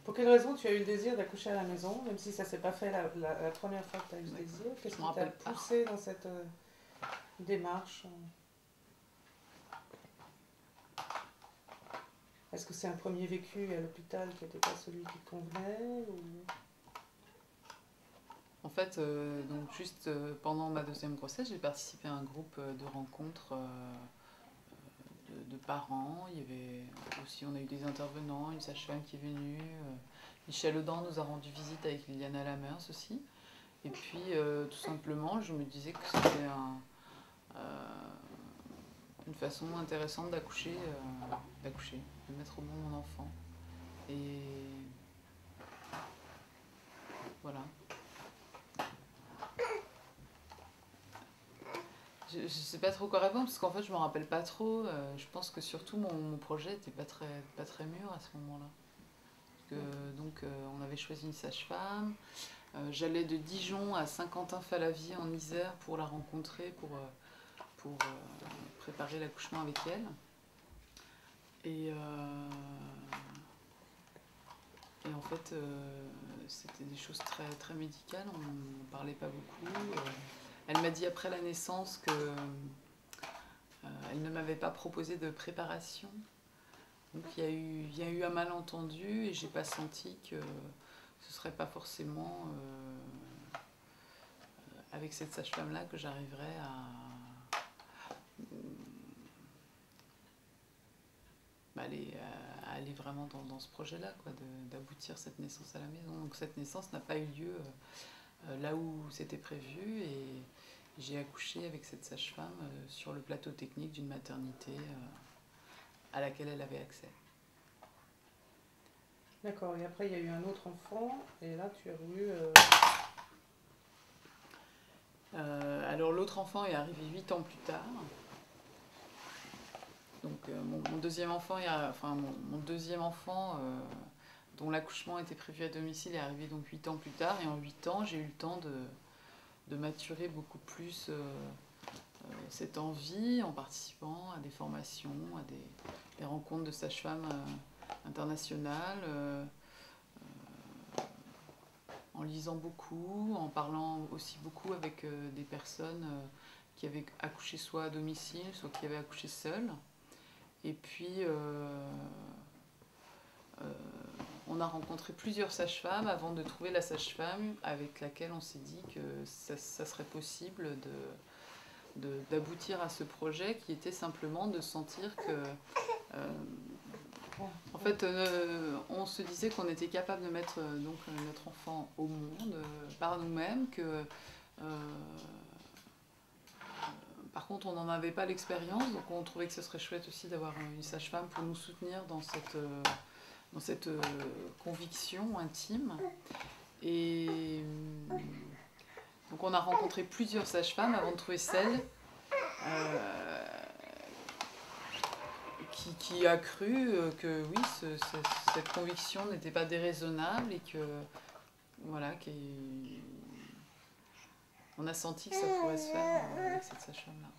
Pour quelle raison tu as eu le désir d'accoucher à la maison, même si ça ne s'est pas fait la première fois que tu as eu ce désir? Qu'est-ce Je me qui t'a rappelle pas. poussé dans cette démarche? Est-ce que c'est un premier vécu à l'hôpital qui n'était pas celui qui te convenait ou... En fait, donc juste pendant ma deuxième grossesse, j'ai participé à un groupe de rencontres de parents. Il y avait aussi, on a eu des intervenants, une sage-femme qui est venue. Michel Audin nous a rendu visite avec Liliana Lamers aussi. Et puis, tout simplement, je me disais que c'était une façon intéressante d'accoucher, de mettre au monde mon enfant. Et voilà. Je ne sais pas trop quoi répondre parce qu'en fait je me rappelle pas trop. Je pense que surtout mon projet n'était pas très mûr à ce moment-là. Donc on avait choisi une sage-femme. J'allais de Dijon à Saint-Quentin-Fallavier en Isère pour la rencontrer, pour préparer l'accouchement avec elle. Et en fait c'était des choses très, très médicales, on ne parlait pas beaucoup. Elle m'a dit après la naissance que elle ne m'avait pas proposé de préparation. Donc il y a eu un malentendu et j'ai pas senti que ce serait pas forcément avec cette sage-femme-là que j'arriverais à aller vraiment dans ce projet-là, d'aboutir cette naissance à la maison. Donc cette naissance n'a pas eu lieu là où c'était prévu et j'ai accouché avec cette sage-femme sur le plateau technique d'une maternité à laquelle elle avait accès. D'accord, et après il y a eu un autre enfant, et là tu as voulu... Alors l'autre enfant est arrivé 8 ans plus tard. Donc mon deuxième enfant, mon deuxième enfant dont l'accouchement était prévu à domicile est arrivé donc 8 ans plus tard. Et en 8 ans, j'ai eu le temps de maturer beaucoup plus cette envie en participant à des formations, à des rencontres de sages-femmes internationales, en lisant beaucoup, en parlant aussi beaucoup avec des personnes qui avaient accouché soit à domicile, soit qui avaient accouché seules. Et puis, on a rencontré plusieurs sages-femmes avant de trouver la sage-femme avec laquelle on s'est dit que ça serait possible d'aboutir à ce projet qui était simplement de sentir que... en fait, on se disait qu'on était capable de mettre donc, notre enfant au monde par nous-mêmes, que... par contre, on n'en avait pas l'expérience, donc on trouvait que ce serait chouette aussi d'avoir une sage-femme pour nous soutenir dans cette conviction intime. Et donc on a rencontré plusieurs sages-femmes avant de trouver celle qui a cru que oui, cette conviction n'était pas déraisonnable et que voilà, on a senti que ça pourrait se faire avec cette sage-femme-là.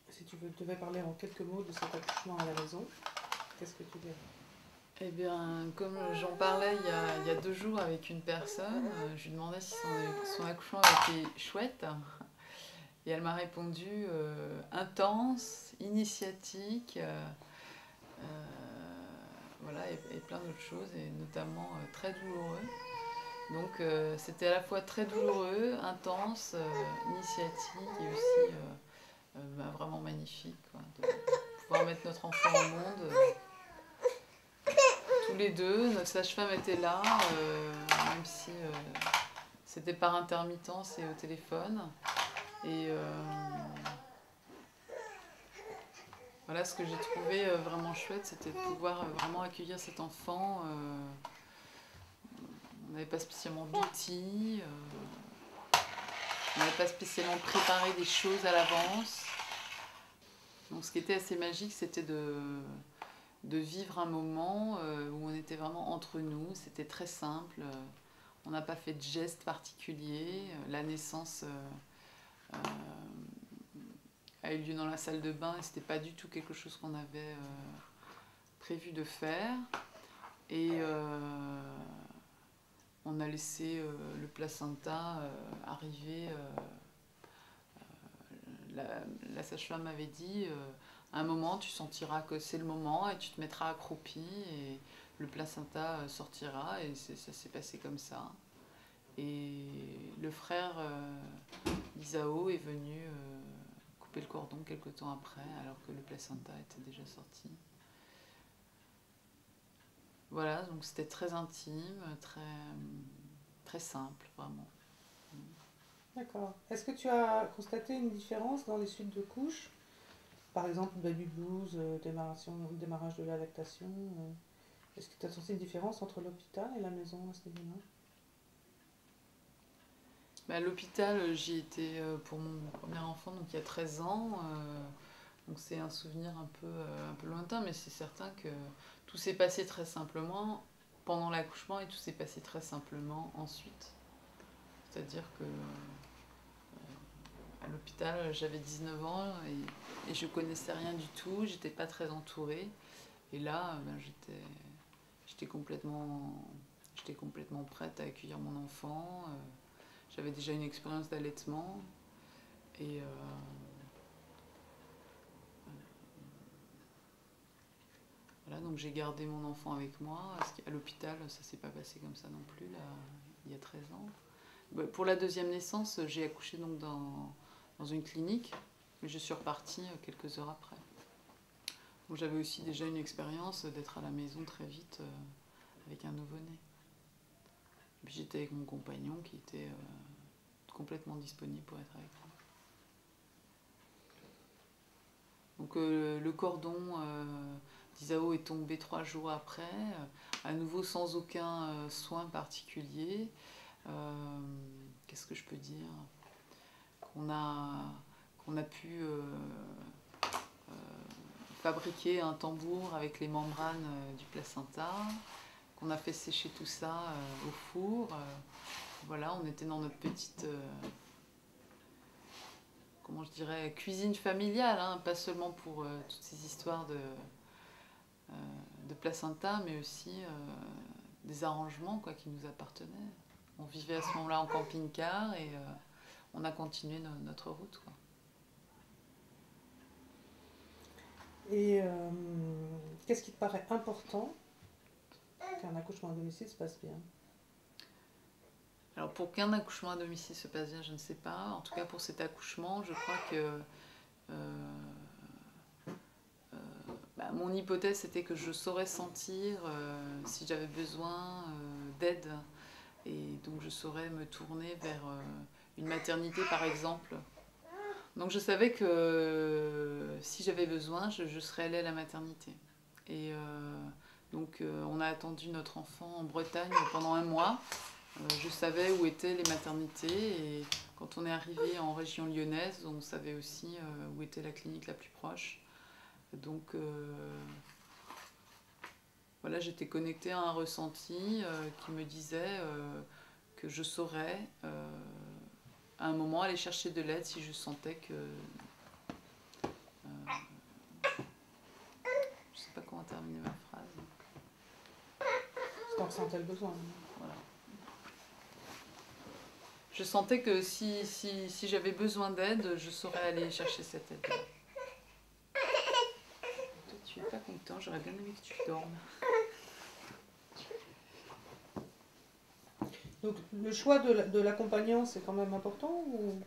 Si tu devais parler en quelques mots de cet accouchement à la maison, qu'est-ce que tu dirais? Eh bien, comme j'en parlais il y a 2 jours avec une personne, je lui demandais si son accouchement avait été chouette. Et elle m'a répondu intense, initiatique, voilà, et plein d'autres choses, et notamment très douloureux. Donc c'était à la fois très douloureux, intense, initiatique et aussi vraiment magnifique, de pouvoir mettre notre enfant au monde. Tous les deux, notre sage-femme était là, même si c'était par intermittence et au téléphone. Et voilà, ce que j'ai trouvé vraiment chouette, c'était de pouvoir vraiment accueillir cet enfant. On n'avait pas spécialement d'outils, on n'avait pas spécialement préparé des choses à l'avance. Donc ce qui était assez magique, c'était de vivre un moment où on était vraiment entre nous. C'était très simple, on n'a pas fait de gestes particuliers. La naissance a eu lieu dans la salle de bain et c'était pas du tout quelque chose qu'on avait prévu de faire. Et on a laissé le placenta arriver. La sage-femme m'avait dit, à un moment tu sentiras que c'est le moment et tu te mettras accroupi et le placenta sortira, et ça s'est passé comme ça. Et le frère d'Isao est venu couper le cordon quelque temps après, alors que le placenta était déjà sorti. Voilà, donc c'était très intime, très simple, vraiment. D'accord. Est-ce que tu as constaté une différence dans les suites de couches? Par exemple, baby blues, démarrage de la lactation. Est-ce que tu as senti une différence entre l'hôpital et la maison à ce niveau-là? À l'hôpital, j'y étais pour mon premier enfant, donc il y a 13 ans. Donc c'est un souvenir un peu lointain, mais c'est certain que tout s'est passé très simplement pendant l'accouchement et tout s'est passé très simplement ensuite. C'est-à-dire que à l'hôpital, j'avais 19 ans et je connaissais rien du tout, j'étais pas très entourée. Et là, j'étais complètement prête à accueillir mon enfant. J'avais déjà une expérience d'allaitement. Et voilà, donc j'ai gardé mon enfant avec moi. À l'hôpital, ça s'est pas passé comme ça non plus, là, il y a 13 ans. Pour la deuxième naissance, j'ai accouché donc dans une clinique, mais je suis repartie quelques heures après. Donc j'avais aussi déjà une expérience d'être à la maison très vite avec un nouveau-né. Puis j'étais avec mon compagnon qui était complètement disponible pour être avec moi. Donc le cordon d'Isao est tombé 3 jours après, à nouveau sans aucun soin particulier. Qu'est-ce que je peux dire? Qu'on a pu fabriquer un tambour avec les membranes du placenta, qu'on a fait sécher tout ça au four. Voilà, on était dans notre petite, comment je dirais, cuisine familiale, hein, pas seulement pour toutes ces histoires de placenta, mais aussi des arrangements quoi, qui nous appartenaient. On vivait à ce moment-là en camping-car et on a continué notre route, quoi. Et qu'est-ce qui te paraît important qu'un accouchement à domicile se passe bien? Alors pour qu'un accouchement à domicile se passe bien, je ne sais pas. En tout cas pour cet accouchement, je crois que mon hypothèse c'était que je saurais sentir si j'avais besoin d'aide, et donc je saurais me tourner vers une maternité par exemple. Donc je savais que si j'avais besoin, je serais allée à la maternité. Et donc on a attendu notre enfant en Bretagne pendant 1 mois. Je savais où étaient les maternités, et quand on est arrivé en région lyonnaise, on savait aussi où était la clinique la plus proche. Donc voilà, j'étais connectée à un ressenti qui me disait que je saurais à un moment aller chercher de l'aide si je sentais que... je sais pas comment terminer ma phrase. Si t'en ressentais le besoin. Voilà. Je sentais que si j'avais besoin d'aide, je saurais aller chercher cette aide-là. Toi, tu es pas content, j'aurais bien aimé que tu dormes. Donc le choix de l'accompagnant, c'est quand même important ou...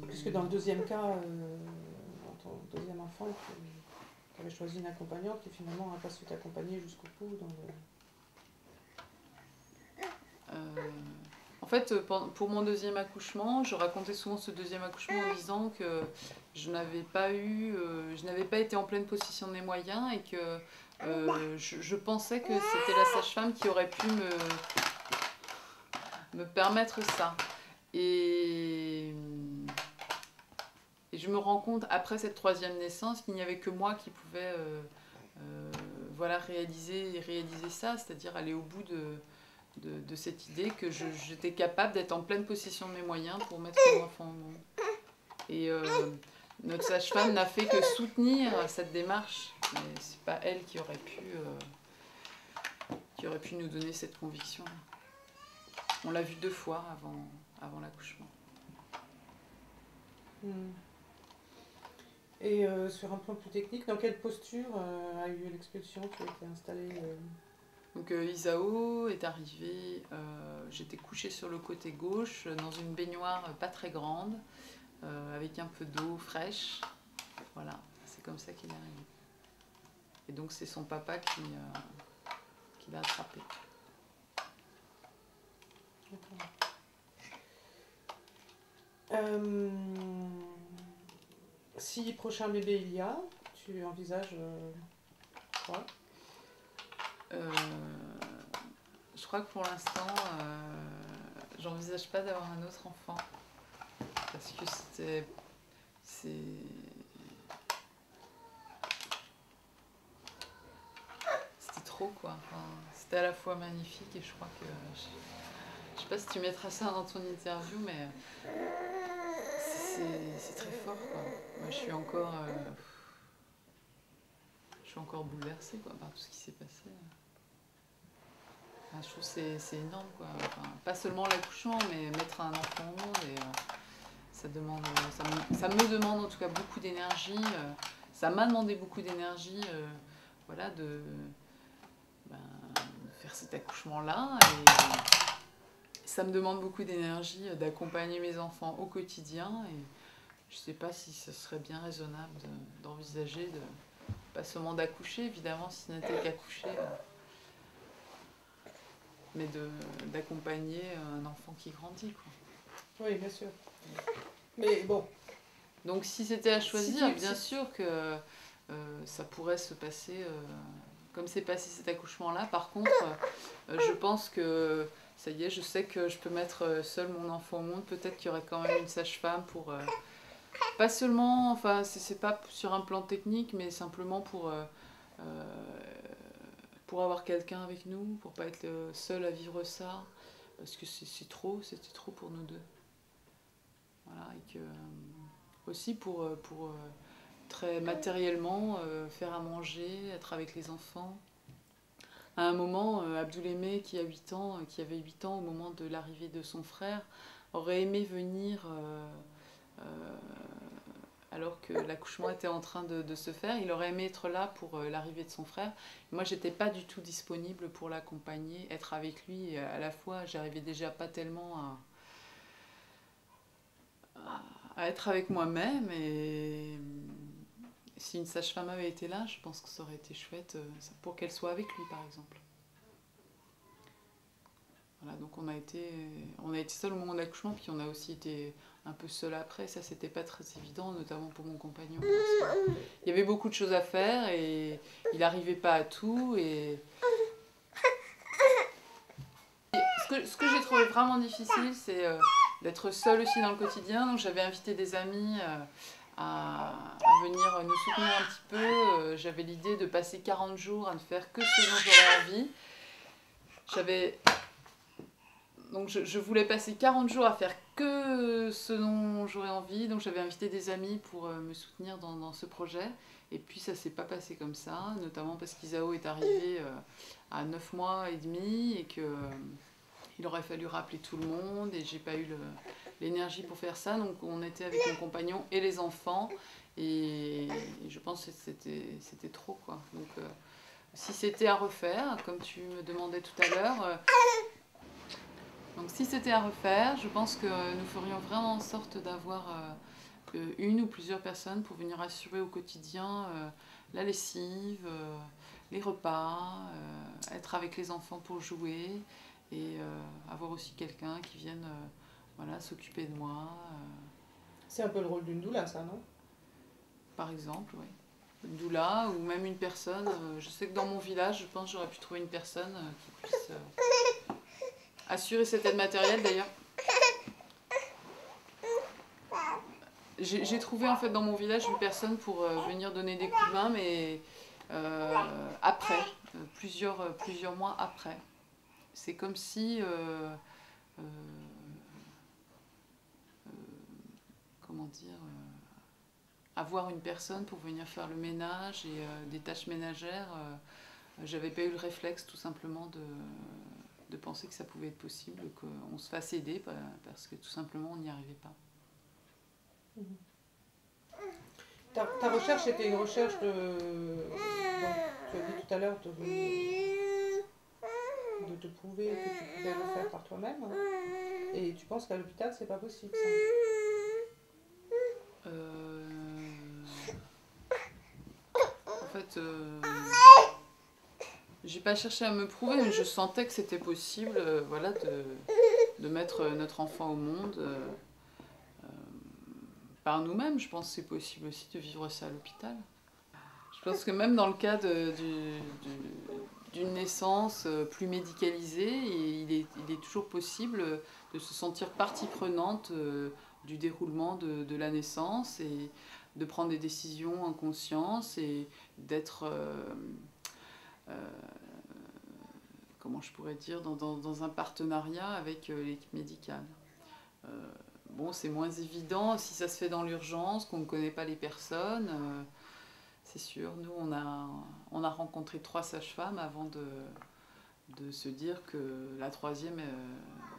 Puisque dans le deuxième cas, dans ton deuxième enfant, tu avais choisi une accompagnante qui finalement n'a pas su t'accompagner jusqu'au bout dans le... En fait, pour mon deuxième accouchement, je racontais souvent ce deuxième accouchement en disant que je n'avais pas été en pleine possession de mes moyens, et que je pensais que c'était la sage-femme qui aurait pu me permettre ça. Et je me rends compte, après cette 3e naissance, qu'il n'y avait que moi qui pouvais voilà, réaliser ça, c'est-à-dire aller au bout de cette idée que j'étais capable d'être en pleine possession de mes moyens pour mettre mon enfant au monde. Et notre sage-femme n'a fait que soutenir cette démarche. c'est pas elle qui aurait pu nous donner cette conviction. On l'a vu 2 fois avant l'accouchement. Et sur un plan plus technique, dans quelle posture a eu l'expulsion? Tu as été installée Donc Isao est arrivé, j'étais couchée sur le côté gauche dans une baignoire pas très grande, avec un peu d'eau fraîche. Voilà, c'est comme ça qu'il est arrivé. Et donc c'est son papa qui l'a attrapé. Si prochain bébé il y a, tu envisages quoi? Je crois que pour l'instant, j'envisage pas d'avoir un autre enfant. Parce que c'était trop, quoi. Enfin, c'était à la fois magnifique et je crois que... Je sais pas si tu mettras ça dans ton interview, mais c'est très fort, quoi. Moi, je suis encore bouleversée, quoi, par tout ce qui s'est passé. Enfin, je trouve que c'est énorme, quoi. Enfin, pas seulement l'accouchement, mais mettre un enfant au monde, et ça me demande en tout cas beaucoup d'énergie. Ça m'a demandé beaucoup d'énergie, voilà, de faire cet accouchement-là. Et ça me demande beaucoup d'énergie d'accompagner mes enfants au quotidien. Et je sais pas si ce serait bien raisonnable d'envisager pas seulement d'accoucher, évidemment, si ce n'était qu'accoucher, mais d'accompagner un enfant qui grandit, quoi. Oui, bien sûr. Mais bon. Donc si c'était à choisir, bien sûr que ça pourrait se passer comme c'est passé cet accouchement-là. Par contre, je pense que ça y est, je sais que je peux mettre seule mon enfant au monde. Peut-être qu'il y aurait quand même une sage-femme pour... pas seulement, enfin c'est pas sur un plan technique, mais simplement pour avoir quelqu'un avec nous, pour pas être seul à vivre ça. Parce que c'était trop pour nous deux. Voilà, et que... aussi pour très matériellement faire à manger, être avec les enfants. À un moment, Abdoulémé, qui avait 8 ans au moment de l'arrivée de son frère, aurait aimé venir alors que l'accouchement était en train de se faire. Il aurait aimé être là pour l'arrivée de son frère. Moi, j'étais pas du tout disponible pour l'accompagner, être avec lui. Et à la fois, j'arrivais déjà pas tellement à être avec moi-même, et si une sage-femme avait été là, je pense que ça aurait été chouette pour qu'elle soit avec lui, par exemple. Voilà, donc on a été seuls au moment de l'accouchement, puis on a aussi été un peu seuls après. Ça, c'était pas très évident, notamment pour mon compagnon. Il y avait beaucoup de choses à faire et il n'arrivait pas à tout. Et ce que j'ai trouvé vraiment difficile, c'est d'être seule aussi dans le quotidien. Donc j'avais invité des amis à venir nous soutenir un petit peu. J'avais l'idée de passer 40 jours à ne faire que ce dont j'aurais envie. Donc je voulais passer 40 jours à faire que ce dont j'aurais envie. Donc j'avais invité des amis pour me soutenir dans ce projet. Et puis ça s'est pas passé comme ça, notamment parce qu'Isao est arrivé à 9 mois et demi et que... il aurait fallu rappeler tout le monde et j'ai pas eu l'énergie pour faire ça. Donc on était avec mon compagnon et les enfants et je pense que c'était trop, quoi. Donc si c'était à refaire, comme tu me demandais tout à l'heure, donc si c'était à refaire, je pense que nous ferions vraiment en sorte d'avoir une ou plusieurs personnes pour venir assurer au quotidien la lessive, les repas, être avec les enfants pour jouer. Et avoir aussi quelqu'un qui vienne voilà, s'occuper de moi. C'est un peu le rôle d'une doula, ça, non? Par exemple, oui. Une doula ou même une personne. Je sais que dans mon village, je pense que j'aurais pu trouver une personne qui puisse assurer cette aide matérielle, d'ailleurs. J'ai trouvé en fait dans mon village une personne pour venir donner des coups de main, mais après, plusieurs mois après. C'est comme si, comment dire, avoir une personne pour venir faire le ménage et des tâches ménagères, j'avais pas eu le réflexe tout simplement de penser que ça pouvait être possible, qu'on se fasse aider parce que tout simplement on n'y arrivait pas. Ta recherche était une recherche de. Donc, tu as dit tout à l'heure de te prouver que tu pouvais le faire par toi-même. Et tu penses qu'à l'hôpital, c'est pas possible ça? En fait, j'ai pas cherché à me prouver, mais je sentais que c'était possible, voilà, de mettre notre enfant au monde par nous-mêmes. Je pense que c'est possible aussi de vivre ça à l'hôpital. Je pense que même dans le cas d'une naissance plus médicalisée, il est toujours possible de se sentir partie prenante du déroulement de la naissance et de prendre des décisions en conscience et d'être, comment je pourrais dire, dans un partenariat avec l'équipe médicale. Bon, c'est moins évident si ça se fait dans l'urgence, qu'on ne connaît pas les personnes. C'est sûr, nous, on a rencontré 3 sages-femmes avant de se dire que la 3e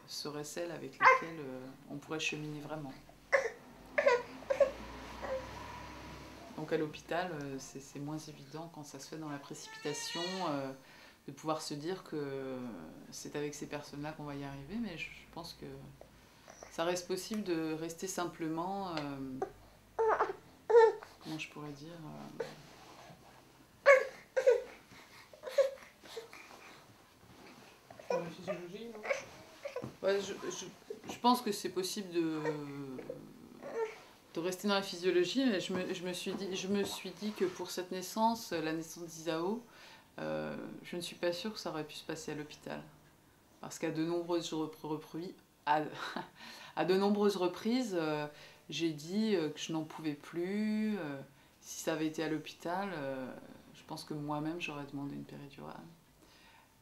serait celle avec laquelle on pourrait cheminer vraiment. Donc à l'hôpital, c'est moins évident quand ça se fait dans la précipitation de pouvoir se dire que c'est avec ces personnes-là qu'on va y arriver, mais je pense que ça reste possible de rester simplement, comment je pourrais dire, Sur la physiologie, non? ouais, je pense que c'est possible de rester dans la physiologie, mais je me suis dit que pour cette naissance, la naissance d'Isao, je ne suis pas sûre que ça aurait pu se passer à l'hôpital. Parce qu'à de nombreuses reprises, à de nombreuses reprises, j'ai dit que je n'en pouvais plus. Si ça avait été à l'hôpital, je pense que moi-même j'aurais demandé une péridurale.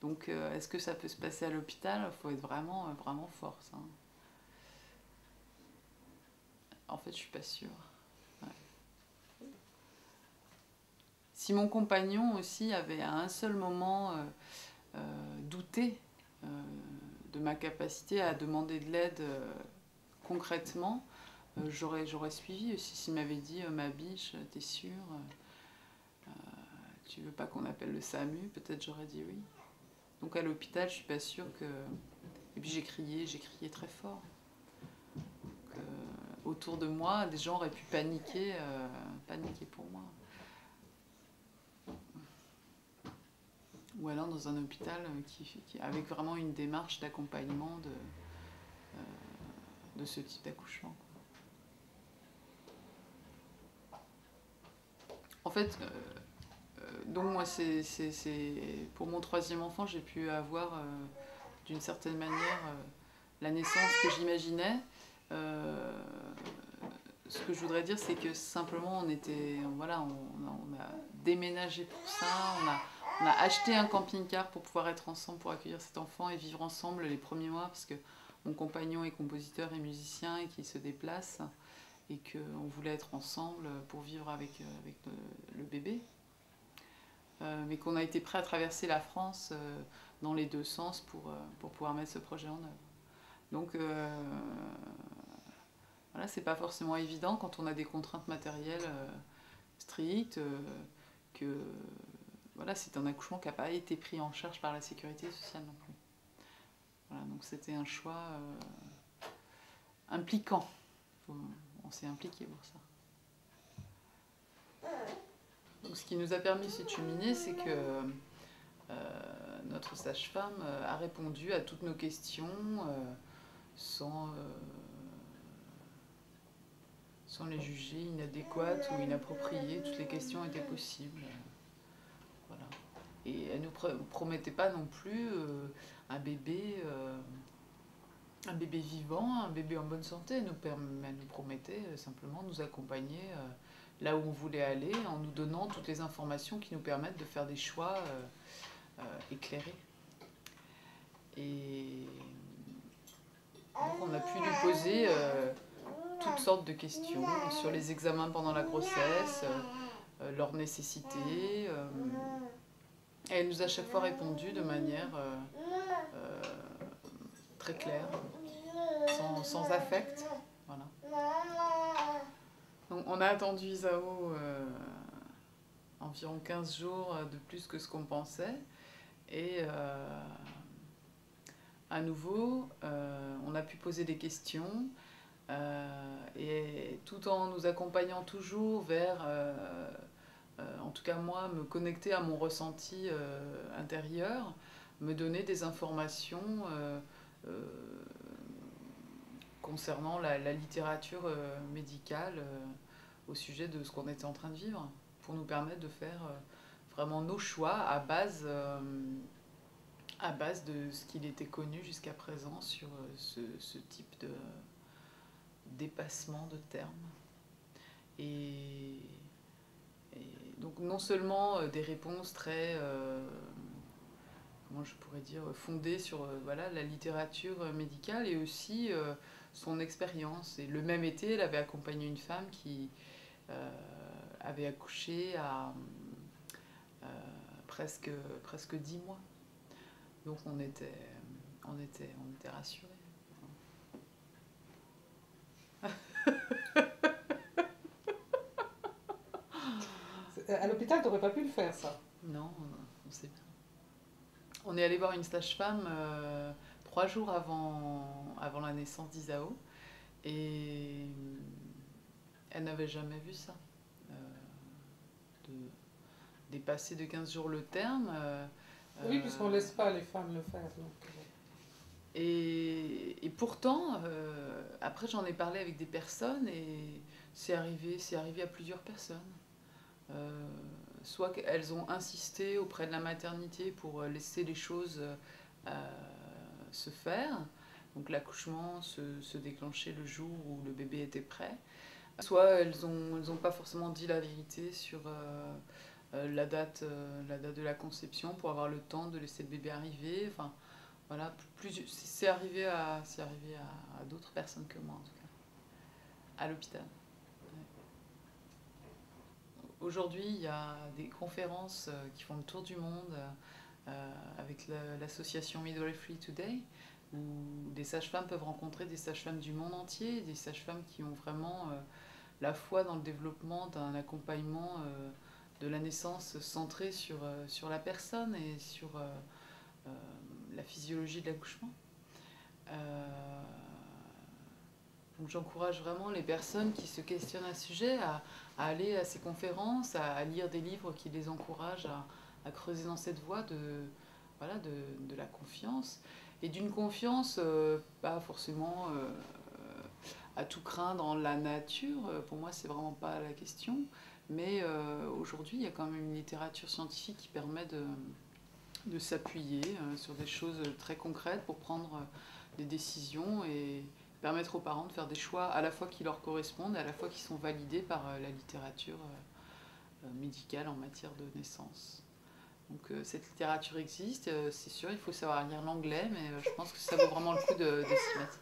Donc est-ce que ça peut se passer à l'hôpital? Il faut être vraiment, vraiment fort, ça. En fait, je suis pas sûre. Ouais. Si mon compagnon aussi avait à un seul moment douté de ma capacité à demander de l'aide concrètement, j'aurais suivi aussi. S'il m'avait dit ma biche, t'es sûre, tu veux pas qu'on appelle le SAMU, peut-être j'aurais dit oui. Donc à l'hôpital, je suis pas sûre que. Et puis j'ai crié très fort. Donc, autour de moi, des gens auraient pu paniquer pour moi. Ou alors dans un hôpital avec vraiment une démarche d'accompagnement de ce type d'accouchement. En fait, donc moi, pour mon 3e enfant, j'ai pu avoir d'une certaine manière la naissance que j'imaginais. Ce que je voudrais dire, c'est que simplement on a déménagé pour ça, on a acheté un camping-car pour pouvoir être ensemble, pour accueillir cet enfant et vivre ensemble les premiers mois, parce que mon compagnon est compositeur et musicien et qu'il se déplace, et qu'on voulait être ensemble pour vivre avec le bébé. Mais qu'on a été prêt à traverser la France dans les 2 sens pour pouvoir mettre ce projet en œuvre. Donc voilà, c'est pas forcément évident quand on a des contraintes matérielles strictes, que voilà, c'est un accouchement qui n'a pas été pris en charge par la sécurité sociale non plus. Voilà, donc c'était un choix impliquant. On s'est impliqué pour ça. Donc ce qui nous a permis de cheminer, c'est que notre sage-femme a répondu à toutes nos questions sans les juger inadéquates ou inappropriées. Toutes les questions étaient possibles. Voilà. Et elle ne nous promettait pas non plus un bébé vivant, un bébé en bonne santé. Elle nous promettait simplement de nous accompagner là où on voulait aller, en nous donnant toutes les informations qui nous permettent de faire des choix éclairés. Et donc on a pu lui poser toutes sortes de questions sur les examens pendant la grossesse, leur nécessité. Et elle nous a chaque fois répondu de manière euh, très claire, sans affect. Voilà. Donc, on a attendu Isao environ 15 jours de plus que ce qu'on pensait. Et à nouveau, on a pu poser des questions. Et tout en nous accompagnant toujours vers, en tout cas moi, me connecter à mon ressenti intérieur, me donner des informations concernant la littérature médicale au sujet de ce qu'on était en train de vivre, pour nous permettre de faire vraiment nos choix à base de ce qu'il était connu jusqu'à présent sur ce type de dépassement de termes. Et donc non seulement des réponses très, comment je pourrais dire, fondées sur voilà, la littérature médicale et aussi son expérience. Et le même été, elle avait accompagné une femme qui avait accouché à presque 10 mois. Donc on était rassurés. À l'hôpital, tu n'aurais pas pu le faire, ça. Non, on sait bien. On est allé voir une sage-femme 3 jours avant la naissance d'Isao. Et elle n'avait jamais vu ça. De dépasser de 15 jours le terme. Oui, puisqu'on ne laisse pas les femmes le faire. Donc. Et pourtant, après j'en ai parlé avec des personnes et c'est arrivé à plusieurs personnes. Soit qu'elles ont insisté auprès de la maternité pour laisser les choses se faire, donc l'accouchement se déclenchait le jour où le bébé était prêt, soit elles ont pas forcément dit la vérité sur la date de la conception pour avoir le temps de laisser le bébé arriver. Enfin, voilà, c'est arrivé à d'autres personnes que moi en tout cas, à l'hôpital. Aujourd'hui, il y a des conférences qui font le tour du monde avec l'association Midwifery Today, où des sages-femmes peuvent rencontrer des sages-femmes du monde entier, des sages-femmes qui ont vraiment la foi dans le développement d'un accompagnement de la naissance centré sur la personne et sur la physiologie de l'accouchement. Donc j'encourage vraiment les personnes qui se questionnent à ce sujet à aller à ces conférences, à lire des livres qui les encouragent à creuser dans cette voie de la confiance. Et d'une confiance, pas forcément à tout craindre dans la nature, pour moi c'est vraiment pas la question, mais aujourd'hui il y a quand même une littérature scientifique qui permet de s'appuyer sur des choses très concrètes pour prendre des décisions et permettre aux parents de faire des choix à la fois qui leur correspondent et à la fois qui sont validés par la littérature médicale en matière de naissance. Donc cette littérature existe, c'est sûr, il faut savoir lire l'anglais, mais je pense que ça vaut vraiment le coup de s'y mettre.